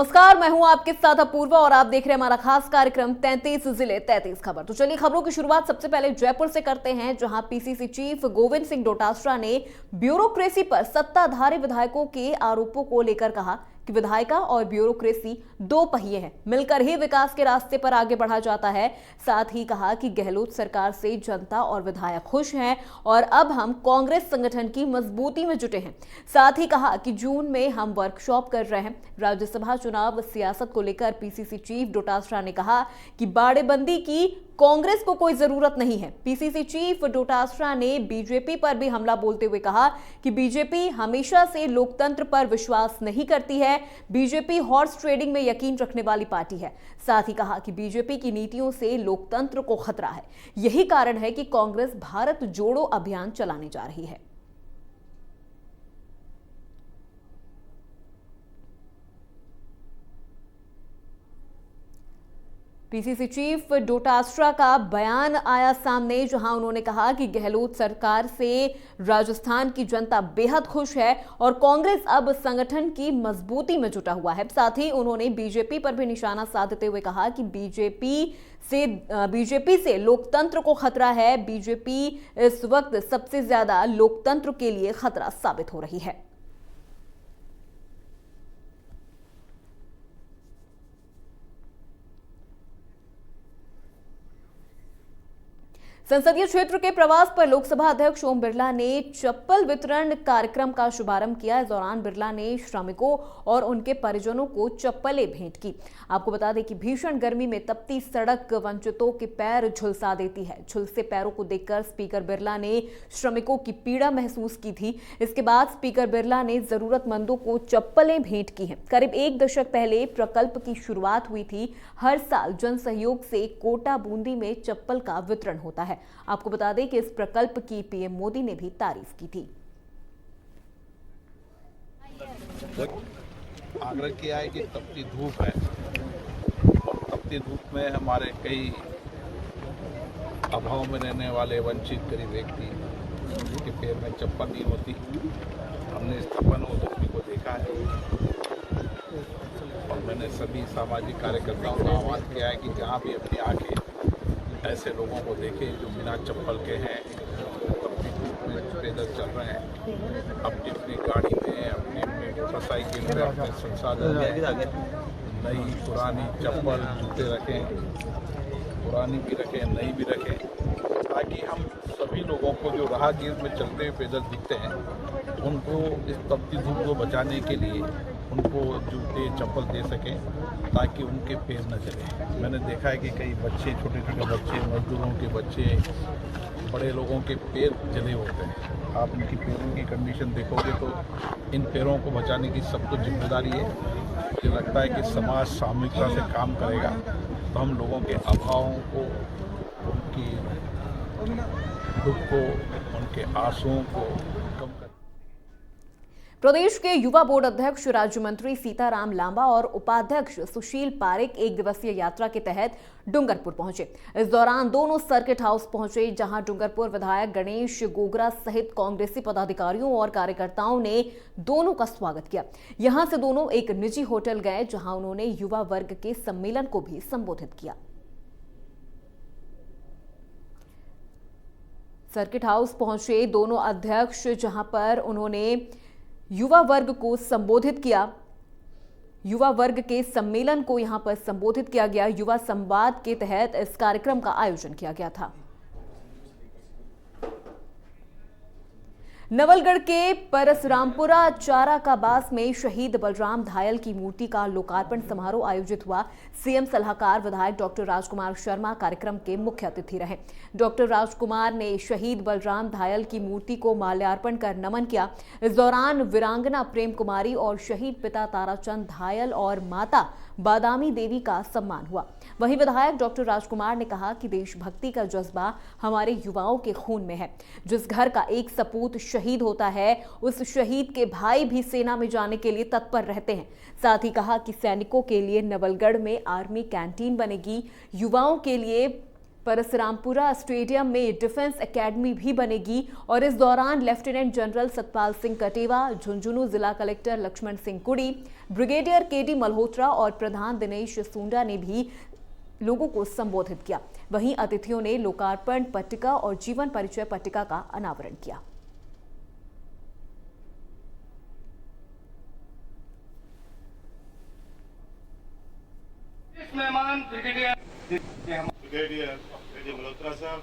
नमस्कार, मैं हूं आपके साथ अपूर्वा और आप देख रहे हैं हमारा खास कार्यक्रम 33 जिले 33 खबर। तो चलिए खबरों की शुरुआत सबसे पहले जयपुर से करते हैं, जहां पीसीसी चीफ गोविंद सिंह डोटासरा ने ब्यूरोक्रेसी पर सत्ताधारी विधायकों के आरोपों को लेकर कहा कि विधायिका और ब्यूरोक्रेसी दो पहिए हैं, मिलकर ही विकास के रास्ते पर आगे बढ़ा जाता है। साथ ही कहा कि गहलोत सरकार से जनता और विधायक खुश हैं और अब हम कांग्रेस संगठन की मजबूती में जुटे हैं। साथ ही कहा कि जून में हम वर्कशॉप कर रहे हैं। राज्यसभा चुनाव सियासत को लेकर पीसीसी चीफ डोटासरा ने कहा कि बाड़ेबंदी की कांग्रेस को कोई जरूरत नहीं है। पीसीसी चीफ डोटासरा ने बीजेपी पर भी हमला बोलते हुए कहा कि बीजेपी हमेशा से लोकतंत्र पर विश्वास नहीं करती है। बीजेपी हॉर्स ट्रेडिंग में यकीन रखने वाली पार्टी है। साथ ही कहा कि बीजेपी की नीतियों से लोकतंत्र को खतरा है। यही कारण है कि कांग्रेस भारत जोड़ो अभियान चलाने जा रही है। पीसीसी चीफ डोटासरा का बयान आया सामने, जहां उन्होंने कहा कि गहलोत सरकार से राजस्थान की जनता बेहद खुश है और कांग्रेस अब संगठन की मजबूती में जुटा हुआ है। साथ ही उन्होंने बीजेपी पर भी निशाना साधते हुए कहा कि बीजेपी से लोकतंत्र को खतरा है। बीजेपी इस वक्त सबसे ज्यादा लोकतंत्र के लिए खतरा साबित हो रही है। संसदीय क्षेत्र के प्रवास पर लोकसभा अध्यक्ष ओम बिरला ने चप्पल वितरण कार्यक्रम का शुभारंभ किया। इस दौरान बिरला ने श्रमिकों और उनके परिजनों को चप्पलें भेंट की। आपको बता दें कि भीषण गर्मी में तपती सड़क वंचितों के पैर झुलसा देती है। झुलसे पैरों को देखकर स्पीकर बिरला ने श्रमिकों की पीड़ा महसूस की थी। इसके बाद स्पीकर बिरला ने जरूरतमंदों को चप्पलें भेंट की हैं। करीब एक दशक पहले प्रकल्प की शुरुआत हुई थी। हर साल जन सहयोग से कोटा बूंदी में चप्पल का वितरण होता है। आपको बता दें कि इस प्रकल्प की पीएम मोदी ने भी तारीफ की थी। आग्रह किया है कि तपती धूप है और तपती धूप में हमारे कई अभाव में रहने वाले वंचित गरीब व्यक्ति जिनके पैर में चप्पल नहीं होती, हमने स्थापन उद्यमी को देखा है और मैंने सभी सामाजिक कार्यकर्ताओं का आह्वान किया है कि जहाँ भी अपनी आंखें ऐसे लोगों को देखें जो बिना चप्पल के हैं, अपनी धूप में पैदल चल रहे हैं, अपनी अपनी गाड़ी में, अपनी अपनी मोटरसाइकिल में, अपने संसाधन में नई पुरानी चप्पल जूते रखें, पुरानी भी रखें, नई भी रखें, ताकि हम सभी लोगों को जो राहगीर में चलते हुए पैदल दिखते हैं उनको इस तपती धूप को बचाने के लिए उनको जूते चप्पल दे सकें ताकि उनके पैर न जले। मैंने देखा है कि कई बच्चे, छोटे छोटे बच्चे, मजदूरों के बच्चे, बड़े लोगों के पैर जले होते हैं। आप उनकी पैरों की कंडीशन देखोगे तो इन पैरों को बचाने की सबको जिम्मेदारी है। मुझे लगता है कि समाज सामूहिकता से काम करेगा तो हम लोगों के अभावों को, उनकी दुख को, उनके आंसुओं को कम कर। प्रदेश के युवा बोर्ड अध्यक्ष राज्य मंत्री सीताराम लांबा और उपाध्यक्ष सुशील पारेख एक दिवसीय यात्रा के तहत डूंगरपुर पहुंचे। इस दौरान दोनों सर्किट हाउस पहुंचे, जहां डूंगरपुर विधायक गणेश गोगरा सहित कांग्रेसी पदाधिकारियों और कार्यकर्ताओं ने दोनों का स्वागत किया। यहां से दोनों एक निजी होटल गए, जहां उन्होंने युवा वर्ग के सम्मेलन को भी संबोधित किया। सर्किट हाउस पहुंचे दोनों अध्यक्ष, जहां पर उन्होंने युवा वर्ग को संबोधित किया। युवा वर्ग के सम्मेलन को यहां पर संबोधित किया गया। युवा संवाद के तहत इस कार्यक्रम का आयोजन किया गया था। नवलगढ़ के परसरामपुरा चारा काबास में शहीद बलराम धायल की मूर्ति का लोकार्पण समारोह आयोजित हुआ। सीएम सलाहकार विधायक डॉक्टर राजकुमार शर्मा कार्यक्रम के मुख्य अतिथि रहे। डॉक्टर राजकुमार ने शहीद बलराम धायल की मूर्ति को माल्यार्पण कर नमन किया। इस दौरान वीरांगना प्रेम कुमारी और शहीद पिता ताराचंद धायल और माता बादामी देवी का सम्मान हुआ। वहीं विधायक डॉक्टर राजकुमार ने कहा कि देशभक्ति का जज्बा हमारे युवाओं के खून में है। जिस घर का एक सपूत शहीद होता है, उस शहीद के भाई भी सेना में जाने के लिए तत्पर रहते हैं। साथ ही कहा कि सैनिकों के लिए नवलगढ़ में आर्मी कैंटीन बनेगी। युवाओं के लिए परसरामपुरा स्टेडियम में डिफेंस एकेडमी भी बनेगी और इस दौरान लेफ्टिनेंट जनरल सतपाल सिंह कटेवा, झुंझुनू जिला कलेक्टर लक्ष्मण सिंह कुड़ी, ब्रिगेडियर केडी मल्होत्रा और प्रधान दिनेश सुंडा ने भी लोगों को संबोधित किया। वहीं अतिथियों ने लोकार्पण पट्टिका और जीवन परिचय पट्टिका का अनावरण किया। मेहमान ब्रिगेडियर मल्होत्रा साहब।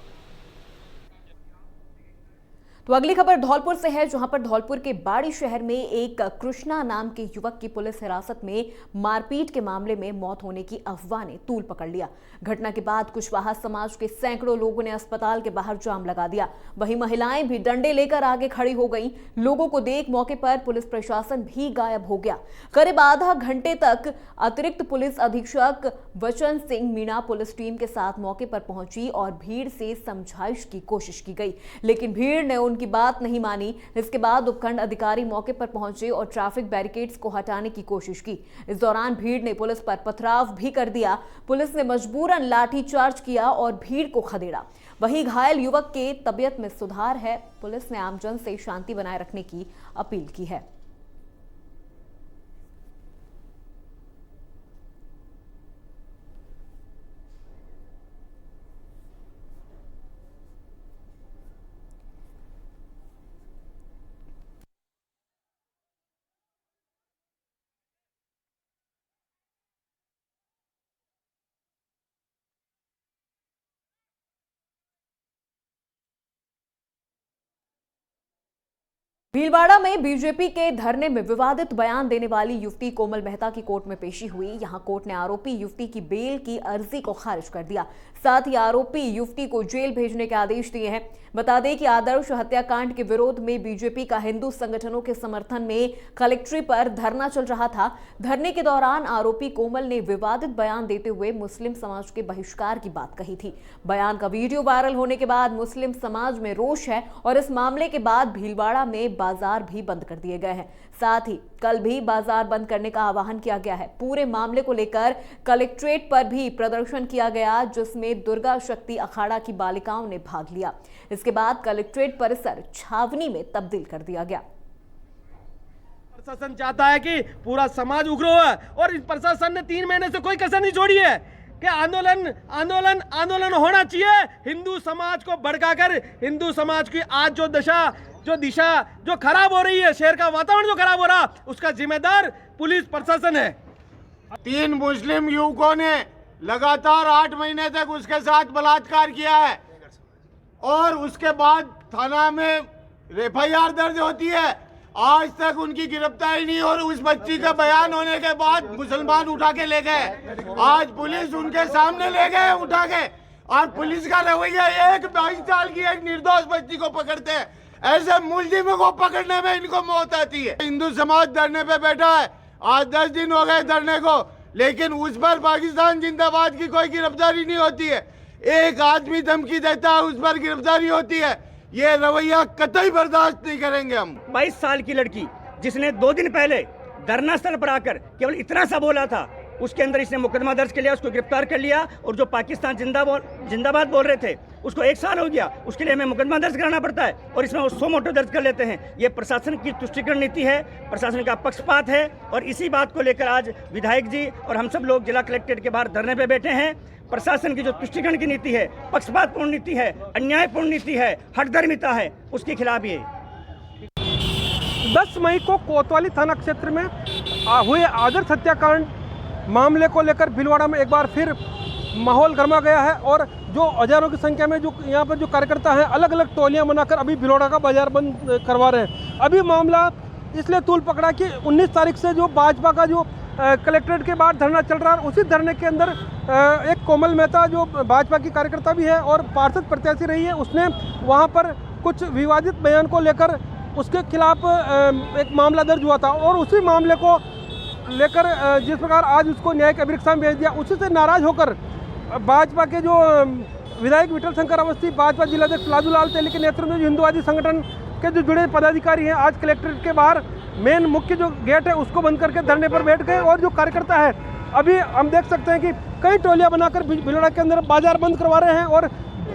तो अगली खबर धौलपुर से है, जहां पर धौलपुर के बाड़ी शहर में एक कृष्णा नाम के युवक की पुलिस हिरासत में मारपीट के मामले में मौत होने की अफवाह ने तूल पकड़ लिया। घटना के बाद कुशवाहा समाज के सैकड़ों लोगों ने अस्पताल के बाहर जाम लगा दिया। वहीं महिलाएं भी डंडे लेकर आगे खड़ी हो गईं। लोगों को देख मौके पर पुलिस प्रशासन भी गायब हो गया। करीब आधा घंटे तक अतिरिक्त पुलिस अधीक्षक वचन सिंह मीणा पुलिस टीम के साथ मौके पर पहुंची और भीड़ से समझाइश की कोशिश की गई, लेकिन भीड़ ने की बात नहीं मानी। इसके बाद उपखंड अधिकारी मौके पर पहुंचे और ट्रैफिक बैरिकेड्स को हटाने की कोशिश की। इस दौरान भीड़ ने पुलिस पर पथराव भी कर दिया। पुलिस ने मजबूरन लाठीचार्ज किया और भीड़ को खदेड़ा। वहीं घायल युवक के तबीयत में सुधार है। पुलिस ने आमजन से शांति बनाए रखने की अपील की है। भीलवाड़ा में बीजेपी के धरने में विवादित बयान देने वाली युवती कोमल मेहता की कोर्ट में पेशी हुई। यहां कोर्ट ने आरोपी युवती की बेल की अर्जी को खारिज कर दिया। साथ ही आरोपी युवती को जेल भेजने के आदेश दिए हैं। बता दें कि आदर्श हत्याकांड के विरोध में बीजेपी का हिंदू संगठनों के समर्थन में कलेक्ट्री पर धरना चल रहा था। धरने के दौरान आरोपी कोमल ने विवादित बयान देते हुए मुस्लिम समाज के बहिष्कार की बात कही थी। बयान का वीडियो वायरल होने के बाद मुस्लिम समाज में रोष है और इस मामले के बाद भीलवाड़ा में बाजार भी बंद कर दिए गए हैं। साथ ही कल भी बाजार बंद करने का आह्वान किया गया है। पूरे मामले को लेकर कलेक्ट्रेट पर भी प्रदर्शन किया गया, जिसमें दुर्गा शक्ति अखाड़ा की बालिकाओं ने भाग लिया। इसके बाद कलेक्ट्रेट परिसर छावनी में तब्दील कर दिया गया। प्रशासन चाहता है कि पूरा समाज उग्र हो और इस प्रशासन ने 3 महीने से कोई कसर नहीं छोड़ी है कि आंदोलन होना चाहिए। हिंदू समाज को भड़काकर हिंदू समाज की आज जो दिशा जो खराब हो रही है, शहर का वातावरण जो खराब हो रहा, उसका जिम्मेदार पुलिस प्रशासन है। 3 मुस्लिम युवकों ने लगातार 8 महीने तक उसके साथ बलात्कार किया है और उसके बाद थाना में FIR दर्ज होती है। आज तक उनकी गिरफ्तारी नहीं और उस बच्ची का बयान होने के बाद मुसलमान उठा के ले गए। आज पुलिस उनके सामने ले गए उठा के, और पुलिस का रवैया एक 22 साल की एक निर्दोष बच्ची को पकड़ते हैं। ऐसे मुलजिमों को पकड़ने में इनको मौत आती है। हिंदू समाज धरने पे बैठा है, आज 10 दिन हो गए धरने को, लेकिन उस पर पाकिस्तान जिंदाबाद की कोई गिरफ्तारी नहीं होती है। एक आदमी धमकी देता है, उस पर गिरफ्तारी होती है। ये रवैया कतई बर्दाश्त नहीं करेंगे हम। 22 साल की लड़की जिसने 2 दिन पहले धरना स्थल पर आकर केवल इतना सा बोला था, उसके अंदर इसने मुकदमा दर्ज कर लिया, उसको गिरफ्तार कर लिया। और जो पाकिस्तान जिंदाबाद बोल रहे थे उसको 1 साल हो गया, उसके लिए हमें मुकदमा दर्ज कराना पड़ता है और इसमें वो 100 मोटो दर्ज कर लेते हैं। ये प्रशासन की तुष्टिकरण नीति है, प्रशासन का पक्षपात है। और इसी बात को लेकर आज विधायक जी और हम सब लोग जिला कलेक्ट्रेट के बाहर धरने पे बैठे हैं। प्रशासन की जो तुष्टिकरण की नीति है, पक्षपातपूर्ण नीति है, अन्यायपूर्ण नीति है, हठधर्मिता है, उसके खिलाफ ये 10 मई को कोतवाली थाना क्षेत्र में हुए आदर्श हत्याकांड मामले को लेकर भीलवाड़ा में एक बार फिर माहौल गर्मा गया है और जो हजारों की संख्या में जो यहाँ पर जो कार्यकर्ता हैं अलग अलग टोलियां बनाकर अभी भीलवाड़ा का बाजार बंद करवा रहे हैं। अभी मामला इसलिए तूल पकड़ा कि 19 तारीख से जो भाजपा का जो कलेक्ट्रेट के बाहर धरना चल रहा है, उसी धरने के अंदर एक कोमल मेहता जो भाजपा की कार्यकर्ता भी है और पार्षद प्रत्याशी रही है, उसने वहाँ पर कुछ विवादित बयान को लेकर उसके खिलाफ एक मामला दर्ज हुआ था और उसी मामले को लेकर जिस प्रकार आज उसको न्यायिक अभिरक्षा में भेज दिया, उसी से नाराज होकर भाजपा के जो विधायक विठल शंकर अवस्थी, भाजपा जिलाध्यक्ष लादूलाल तेली के नेतृत्व में जो हिंदुवादी संगठन के जो जुड़े पदाधिकारी हैं, आज कलेक्ट्रेट के बाहर मुख्य जो गेट है उसको बंद करके धरने पर बैठ गए। और जो कार्यकर्ता है, अभी हम देख सकते हैं कि कई टोलियां बनाकर भीलवाड़ा के अंदर बाजार बंद करवा रहे हैं और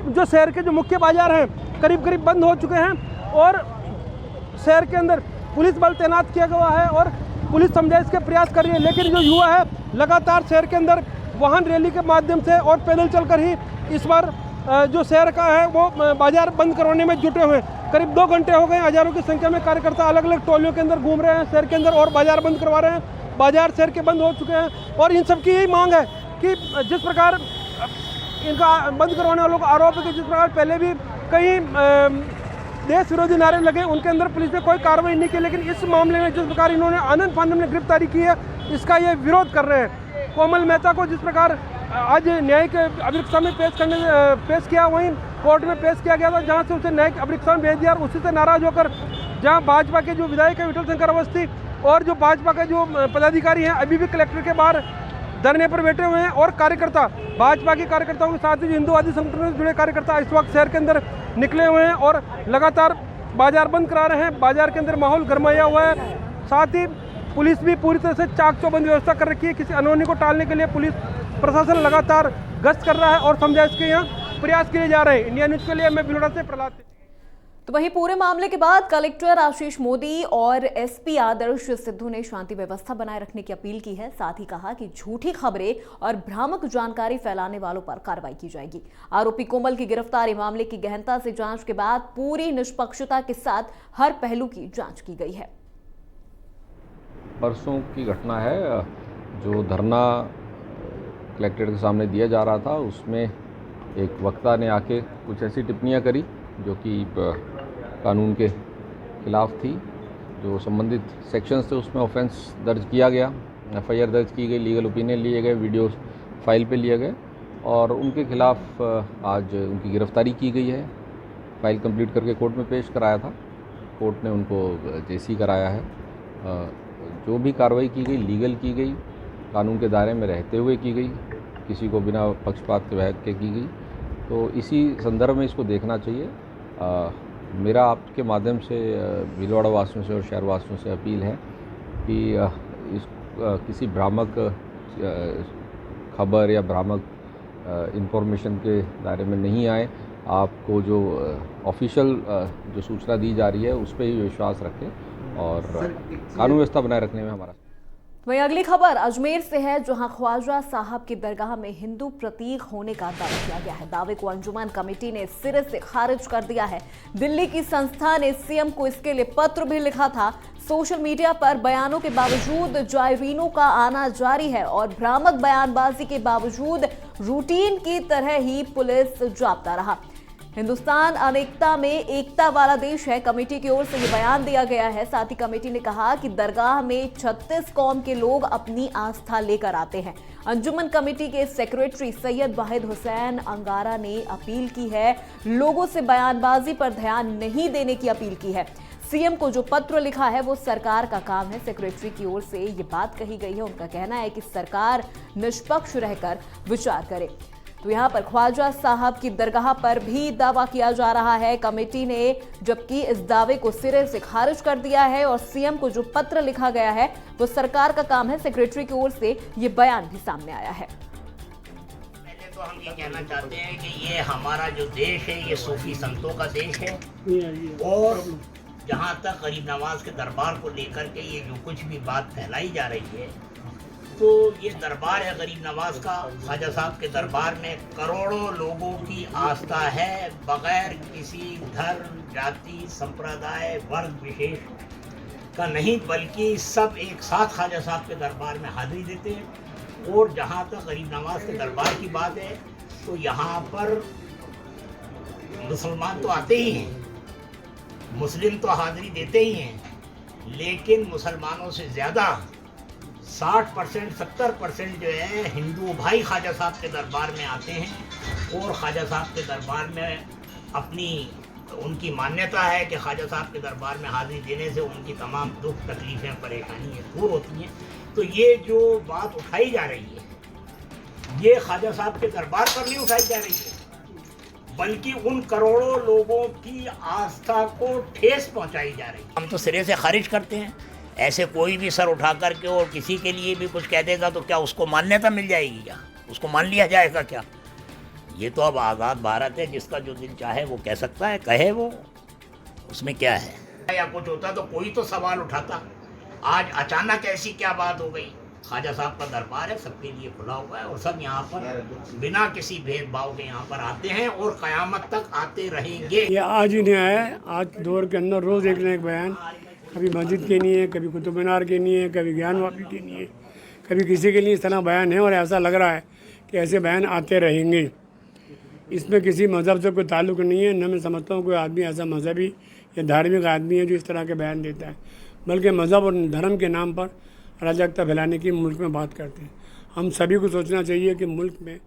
जो शहर के जो मुख्य बाजार हैं करीब करीब बंद हो चुके हैं और शहर के अंदर पुलिस बल तैनात किया गया है और पुलिस समझाइश के प्रयास कर रही है। लेकिन जो युवा है लगातार शहर के अंदर वाहन रैली के माध्यम से और पैदल चलकर ही इस बार जो शहर का है वो बाजार बंद करवाने में जुटे हुए हैं। करीब 2 घंटे हो गए, हजारों की संख्या में कार्यकर्ता अलग अलग टोलियों के अंदर घूम रहे हैं शहर के अंदर और बाजार बंद करवा रहे हैं। बाजार शहर के बंद हो चुके हैं और इन सबकी यही मांग है कि जिस प्रकार इनका बंद करवाने वालों का आरोप है कि जिस प्रकार पहले भी कई देश विरोधी नारे लगे उनके अंदर पुलिस ने कोई कार्रवाई नहीं की, लेकिन इस मामले में जिस प्रकार इन्होंने आनंद फानंद में गिरफ्तारी की है इसका ये विरोध कर रहे हैं। कोमल मेहता को जिस प्रकार आज न्यायिक अभिरक्षा में पेश किया, वहीं कोर्ट में पेश किया गया था जहां से उसे न्यायिक अभिरक्षा में भेज दिया और उसी से नाराज होकर जहां भाजपा के जो विधायक है विठल शंकर अवस्थी और जो भाजपा के जो पदाधिकारी हैं अभी भी कलेक्टर के बाहर धरने पर बैठे हुए हैं और कार्यकर्ता भाजपा के कार्यकर्ताओं के साथ ही जो हिंदुवादी संगठनों से जुड़े कार्यकर्ता इस वक्त शहर के अंदर निकले हुए हैं और लगातार बाजार बंद करा रहे हैं। बाजार के अंदर माहौल गरमाया हुआ है, साथ ही पुलिस भी पूरी तरह से चाक चौबंद व्यवस्था कर रखी है। किसी अनहोनी को टालने के लिए पुलिस प्रशासन लगातार गश्त कर रहा है और समझाइश के यहाँ प्रयास किए जा रहे हैं। इंडिया न्यूज के लिए मैं भीलवाड़ा से प्रहलाद। तो वहीं पूरे मामले के बाद कलेक्टर आशीष मोदी और एसपी आदर्श सिद्धू ने शांति व्यवस्था बनाए रखने की अपील की है। साथ ही कहा कि झूठी खबरें और भ्रामक जानकारी फैलाने वालों पर कार्रवाई की जाएगी। आरोपी कोमल की गिरफ्तारी मामले की गहनता से जांच के बाद पूरी निष्पक्षता के साथ हर पहलू की जांच की गई है। परसों की घटना है, जो धरना कलेक्ट्रेट के सामने दिया जा रहा था उसमें एक वक्ता ने आके कुछ ऐसी टिप्पणियां करी जो कि कानून के खिलाफ थी। जो संबंधित सेक्शंस थे उसमें ऑफेंस दर्ज किया गया, एफआईआर दर्ज की गई, लीगल ओपिनियन लिए गए, वीडियो फाइल पे लिए गए और उनके खिलाफ आज उनकी गिरफ्तारी की गई है। फाइल कंप्लीट करके कोर्ट में पेश कराया था, कोर्ट ने उनको जेसी कराया है। जो भी कार्रवाई की गई लीगल की गई, कानून के दायरे में रहते हुए की गई, किसी को बिना पक्षपात के बहक के की गई। तो इसी संदर्भ में इसको देखना चाहिए। मेरा आपके माध्यम से भीलवाड़ा वासियों से और शहर वासियों से अपील है कि किसी भ्रामक खबर या भ्रामक इंफॉर्मेशन के दायरे में नहीं आए। आपको जो ऑफिशियल जो सूचना दी जा रही है उस पर ही विश्वास रखें और कानून व्यवस्था बनाए रखने में हमारा। वहीं अगली खबर अजमेर से है, जहां ख्वाजा साहब की दरगाह में हिंदू प्रतीक होने का दावा किया गया है। दावे को अंजुमन कमेटी ने सिरे से खारिज कर दिया है। दिल्ली की संस्था ने सीएम को इसके लिए पत्र भी लिखा था। सोशल मीडिया पर बयानों के बावजूद जायरीनों का आना जारी है और भ्रामक बयानबाजी के बावजूद रूटीन की तरह ही पुलिस जागता रहा। हिंदुस्तान अनेकता में एकता वाला देश है, कमेटी की ओर से ये बयान दिया गया है। साथ ही कमेटी ने कहा कि दरगाह में 36 कौम के लोग अपनी आस्था लेकर आते हैं। अंजुमन कमेटी के सेक्रेटरी सैयद वाहिद हुसैन अंगारा ने अपील की है, लोगों से बयानबाजी पर ध्यान नहीं देने की अपील की है। सीएम को जो पत्र लिखा है वो सरकार का काम है। सेक्रेटरी की ओर से ये बात कही गई है। उनका कहना है कि सरकार निष्पक्ष रहकर विचार करे। तो यहाँ पर ख्वाजा साहब की दरगाह पर भी दावा किया जा रहा है कमेटी ने, जबकि इस दावे को सिरे से खारिज कर दिया है और सीएम को जो पत्र लिखा गया है वो सरकार का काम है। सेक्रेटरी की ओर से ये बयान भी सामने आया है। पहले तो हम ये कहना चाहते हैं कि ये हमारा जो देश है ये सूफी संतों का देश है और जहाँ तक गरीब नवाज के दरबार को लेकर के ये जो कुछ भी बात फैलाई जा रही है, तो ये दरबार है गरीब नवाज का। ख्वाजा साहब के दरबार में करोड़ों लोगों की आस्था है, बगैर किसी धर्म, जाति, संप्रदाय, वर्ग विशेष का नहीं, बल्कि सब एक साथ ख्वाजा साहब के दरबार में हाजिरी देते हैं। और जहाँ तक गरीब नवाज के दरबार की बात है तो यहाँ पर मुसलमान तो आते ही हैं, मुस्लिम तो हाजिरी देते ही हैं, लेकिन मुसलमानों से ज़्यादा 60% 70% जो है हिंदू भाई ख्वाजा साहब के दरबार में आते हैं और ख्वाजा साहब के दरबार में अपनी उनकी मान्यता है कि ख्वाजा साहब के दरबार में हाजिरी देने से उनकी तमाम दुख तकलीफ़ें परेशानियाँ दूर होती हैं। तो ये जो बात उठाई जा रही है ये ख्वाजा साहब के दरबार पर नहीं उठाई जा रही है, बल्कि उन करोड़ों लोगों की आस्था को ठेस पहुँचाई जा रही है। हम तो सिरे से खारिज करते हैं। ऐसे कोई भी सर उठा करके और किसी के लिए भी कुछ कह देगा तो क्या उसको मान्यता मिल जाएगी क्या? उसको मान लिया जाएगा क्या? ये तो अब आज़ाद भारत है, जिसका जो दिल चाहे वो कह सकता है, कहे वो, उसमें क्या है। या कुछ होता तो कोई तो सवाल उठाता। आज अचानक ऐसी क्या बात हो गई? ख्वाजा साहब का दरबार है, सबके लिए खुला हुआ है और सब यहाँ पर बिना किसी भेदभाव के यहाँ पर आते हैं और क़यामत तक आते रहेंगे। ये आज ही नहीं आया है, आज दौर के अंदर रोज़ एक न एक बयान, कभी मस्जिद के नहीं है, कभी कुतुब मीनार के नहीं है, कभी ज्ञानवापी के नहीं है, कभी किसी के लिए इस तरह बयान है। और ऐसा लग रहा है कि ऐसे बयान आते रहेंगे। इसमें किसी मज़हब से कोई ताल्लुक़ नहीं है। न मैं समझता हूँ कोई आदमी ऐसा मजहबी या धार्मिक आदमी है जो इस तरह के बयान देता है, बल्कि मज़हब और धर्म के नाम पर अराजकता फैलाने की मुल्क में बात करते हैं। हम सभी को सोचना चाहिए कि मुल्क में।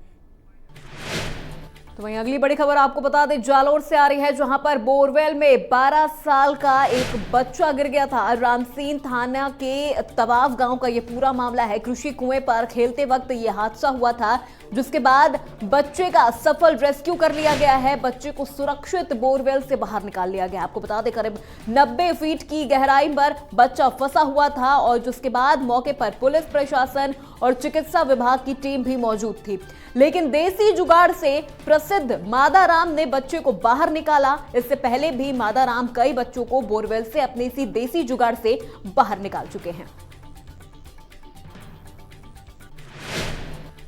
तो वहीं अगली बड़ी खबर आपको बता दें, जालोर से आ रही है, जहां पर बोरवेल में 12 साल का एक बच्चा गिर गया था। रामसीन थाना के तवाफ गांव का ये पूरा मामला है। कृषि कुएं पर खेलते वक्त ये हादसा हुआ था, जिसके बाद बच्चे का सफल रेस्क्यू कर लिया गया है। बच्चे को सुरक्षित बोरवेल से बाहर निकाल लिया गया। आपको बता दें, करीब 90 फीट की गहराई पर बच्चा फंसा हुआ था और जिसके बाद मौके पर पुलिस प्रशासन और चिकित्सा विभाग की टीम भी मौजूद थी। लेकिन देसी जुगाड़ से प्रसिद्ध मादाराम ने बच्चे को बाहर निकाला। इससे पहले भी मादाराम कई बच्चों को बोरवेल से अपने इसी देसी जुगाड़ से बाहर निकाल चुके हैं।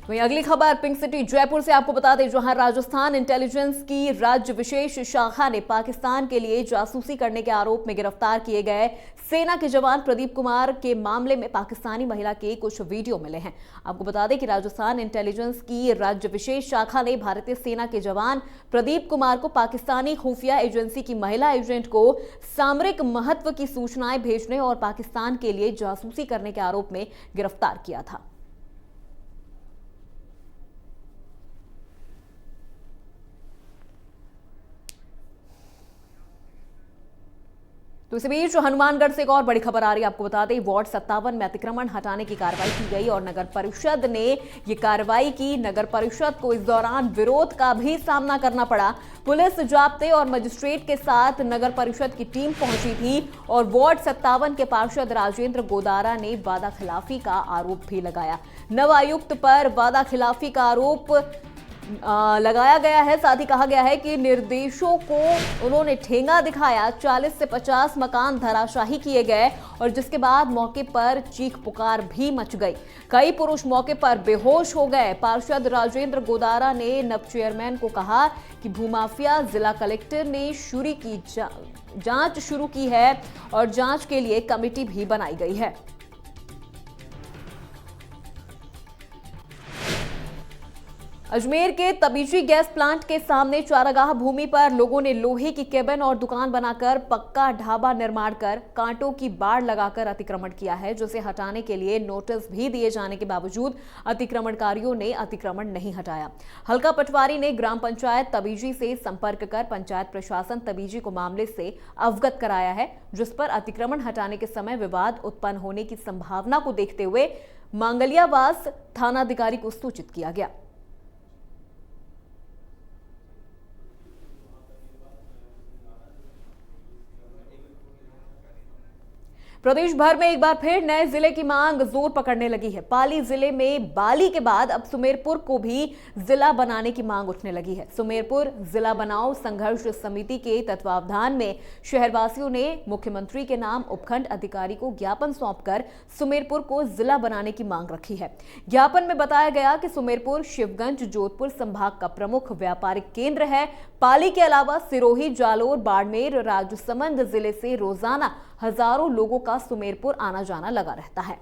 वहीं अगली खबर पिंक सिटी जयपुर से आपको बता दें, जहां राजस्थान इंटेलिजेंस की राज्य विशेष शाखा ने पाकिस्तान के लिए जासूसी करने के आरोप में गिरफ्तार किए गए सेना के जवान प्रदीप कुमार के मामले में पाकिस्तानी महिला के कुछ वीडियो मिले हैं। आपको बता दें कि राजस्थान इंटेलिजेंस की राज्य विशेष शाखा ने भारतीय सेना के जवान प्रदीप कुमार को पाकिस्तानी खुफिया एजेंसी की महिला एजेंट को सामरिक महत्व की सूचनाएं भेजने और पाकिस्तान के लिए जासूसी करने के आरोप में गिरफ्तार किया था। तो इसी बीच हनुमानगढ़ से एक और बड़ी खबर आ रही है। आपको बता दें, वार्ड 57 में अतिक्रमण हटाने की कार्रवाई की गई और नगर परिषद ने ये कार्रवाई की। नगर परिषद को इस दौरान विरोध का भी सामना करना पड़ा। पुलिस जाब्ते और मजिस्ट्रेट के साथ नगर परिषद की टीम पहुंची थी और वार्ड 57 के पार्षद राजेंद्र गोदारा ने वादा खिलाफी का आरोप भी लगाया। नव आयुक्त पर वादा खिलाफी का आरोप लगाया गया है। साथ ही कहा गया है कि निर्देशों को उन्होंने ठेंगा दिखाया। 40 से 50 मकान धराशाही किए गए और जिसके बाद मौके पर चीख पुकार भी मच गई। कई पुरुष मौके पर बेहोश हो गए। पार्षद राजेंद्र गोदारा ने नव चेयरमैन को कहा कि भूमाफिया जिला कलेक्टर ने जांच शुरू की है और जांच के लिए कमेटी भी बनाई गई है। अजमेर के तबीजी गैस प्लांट के सामने चारागाह भूमि पर लोगों ने लोहे की केबिन और दुकान बनाकर पक्का ढाबा निर्माण कर कांटों की बाड़ लगाकर अतिक्रमण किया है, जिसे हटाने के लिए नोटिस भी दिए जाने के बावजूद अतिक्रमणकारियों ने अतिक्रमण नहीं हटाया। हल्का पटवारी ने ग्राम पंचायत तबीजी से संपर्क कर पंचायत प्रशासन तबीजी को मामले से अवगत कराया है, जिस पर अतिक्रमण हटाने के समय विवाद उत्पन्न होने की संभावना को देखते हुए मांगलियावास थानाधिकारी को सूचित किया गया। प्रदेश भर में एक बार फिर नए जिले की मांग जोर पकड़ने लगी है। पाली जिले में बाली के बाद अब सुमेरपुर को भी जिला बनाने की मांग उठने लगी है। सुमेरपुर जिला बनाओ संघर्ष समिति के तत्वावधान में शहरवासियों ने मुख्यमंत्री के नाम उपखंड अधिकारी को ज्ञापन सौंपकर सुमेरपुर को जिला बनाने की मांग रखी है। ज्ञापन में बताया गया कि सुमेरपुर शिवगंज जोधपुर संभाग का प्रमुख व्यापारिक केंद्र है। पाली के अलावा सिरोही, जालोर, बाड़मेर, राजसमंद जिले से रोजाना हजारों लोगों का सुमेरपुर आना जाना लगा रहता है।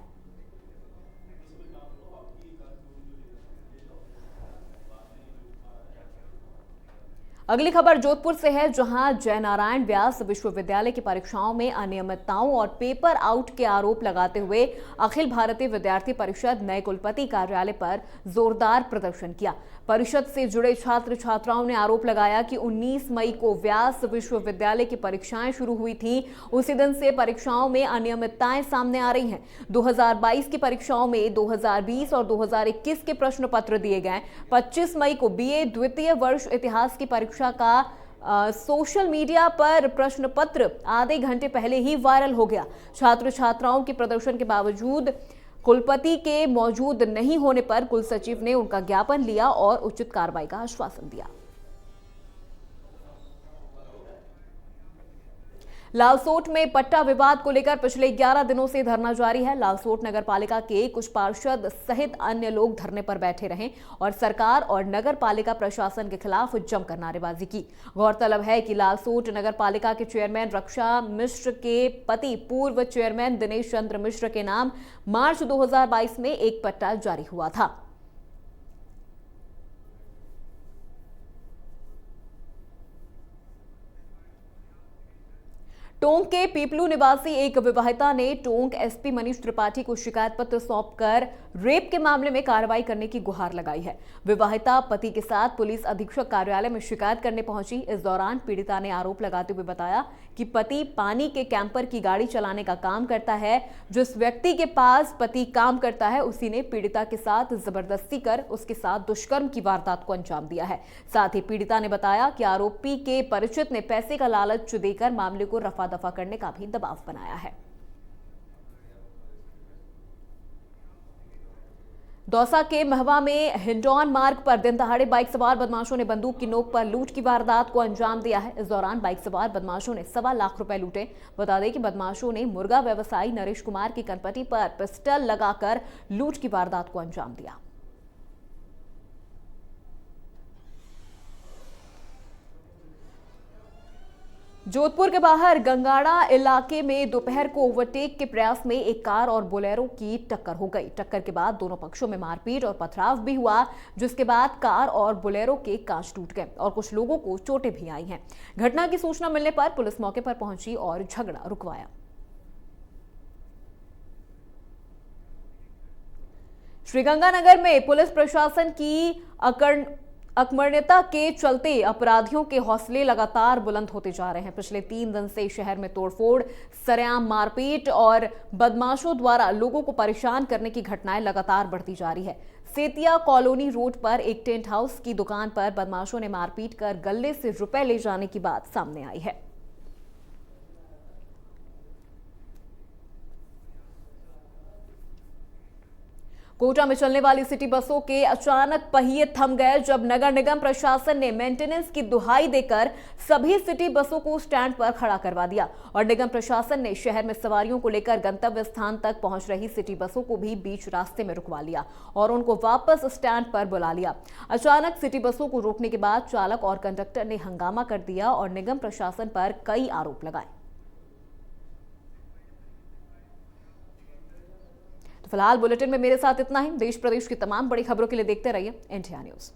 अगली खबर जोधपुर से है, जहां जयनारायण व्यास विश्वविद्यालय की परीक्षाओं में अनियमितताओं और पेपर आउट के आरोप लगाते हुए अखिल भारतीय विद्यार्थी परिषद नए कुलपति कार्यालय पर जोरदार प्रदर्शन किया। परिषद से जुड़े छात्र छात्राओं ने आरोप लगाया कि 19 मई को व्यास विश्वविद्यालय की परीक्षाएं शुरू हुई थी। उसी दिन से परीक्षाओं में अनियमितताएं सामने आ रही हैं। 2022 की परीक्षाओं में 2020 और 2021 के प्रश्न पत्र दिए गए। 25 मई को बीए द्वितीय वर्ष इतिहास की परीक्षा का सोशल मीडिया पर प्रश्न पत्र आधे घंटे पहले ही वायरल हो गया। छात्र छात्राओं के प्रदर्शन के बावजूद कुलपति के मौजूद नहीं होने पर कुलसचिव ने उनका ज्ञापन लिया और उचित कार्रवाई का आश्वासन दिया। लालसोट में पट्टा विवाद को लेकर पिछले 11 दिनों से धरना जारी है। लालसोट नगर पालिका के कुछ पार्षद सहित अन्य लोग धरने पर बैठे रहे और सरकार और नगर पालिका प्रशासन के खिलाफ जमकर नारेबाजी की। गौरतलब है कि लालसोट नगर पालिका के चेयरमैन रक्षा मिश्र के पति पूर्व चेयरमैन दिनेश चंद्र मिश्र के नाम मार्च 2022 में एक पट्टा जारी हुआ था। टोंक के पीपलू निवासी एक विवाहिता ने टोंक एसपी मनीष त्रिपाठी को शिकायत पत्र सौंपकर रेप के मामले में कार्रवाई करने की गुहार लगाई है। विवाहिता पति के साथ पुलिस अधीक्षक कार्यालय में शिकायत करने पहुंची। इस दौरान पीड़िता ने आरोप लगाते हुए बताया कि पति पानी के कैंपर की गाड़ी चलाने का काम करता है। जिस व्यक्ति के पास पति काम करता है उसी ने पीड़िता के साथ जबरदस्ती कर उसके साथ दुष्कर्म की वारदात को अंजाम दिया है। साथ ही पीड़िता ने बताया कि आरोपी के परिचित ने पैसे का लालच देकर मामले को रफा-दफा करने का भी दबाव बनाया है। दौसा के महवा में हिंडौन मार्ग पर दिन दहाड़े बाइक सवार बदमाशों ने बंदूक की नोक पर लूट की वारदात को अंजाम दिया है। इस दौरान बाइक सवार बदमाशों ने 1.25 लाख रुपए लूटे। बता दें कि बदमाशों ने मुर्गा व्यवसायी नरेश कुमार की कनपटी पर पिस्टल लगाकर लूट की वारदात को अंजाम दिया। जोधपुर के बाहर गंगाड़ा इलाके में दोपहर को ओवरटेक के प्रयास में एक कार और बोलेरो की टक्कर हो गई। टक्कर के बाद दोनों पक्षों में मारपीट और पथराव भी हुआ, जिसके बाद कार और बोलेरो के कांच टूट गए और कुछ लोगों को चोटें भी आई हैं। घटना की सूचना मिलने पर पुलिस मौके पर पहुंची और झगड़ा रुकवाया। श्रीगंगानगर में पुलिस प्रशासन की अकर्मण्यता के चलते अपराधियों के हौसले लगातार बुलंद होते जा रहे हैं। पिछले 3 दिन से शहर में तोड़फोड़, सरेआम मारपीट और बदमाशों द्वारा लोगों को परेशान करने की घटनाएं लगातार बढ़ती जा रही है। सेतिया कॉलोनी रोड पर एक टेंट हाउस की दुकान पर बदमाशों ने मारपीट कर गले से रुपए ले जाने की बात सामने आई है। कोटा में चलने वाली सिटी बसों के अचानक पहिए थम गए जब नगर निगम प्रशासन ने मेंटेनेंस की दुहाई देकर सभी सिटी बसों को स्टैंड पर खड़ा करवा दिया और निगम प्रशासन ने शहर में सवारियों को लेकर गंतव्य स्थान तक पहुंच रही सिटी बसों को भी बीच रास्ते में रुकवा लिया और उनको वापस स्टैंड पर बुला लिया। अचानक सिटी बसों को रोकने के बाद चालक और कंडक्टर ने हंगामा कर दिया और निगम प्रशासन पर कई आरोप लगाए। फिलहाल बुलेटिन में मेरे साथ इतना ही। देश प्रदेश की तमाम बड़ी खबरों के लिए देखते रहिए इंडिया न्यूज।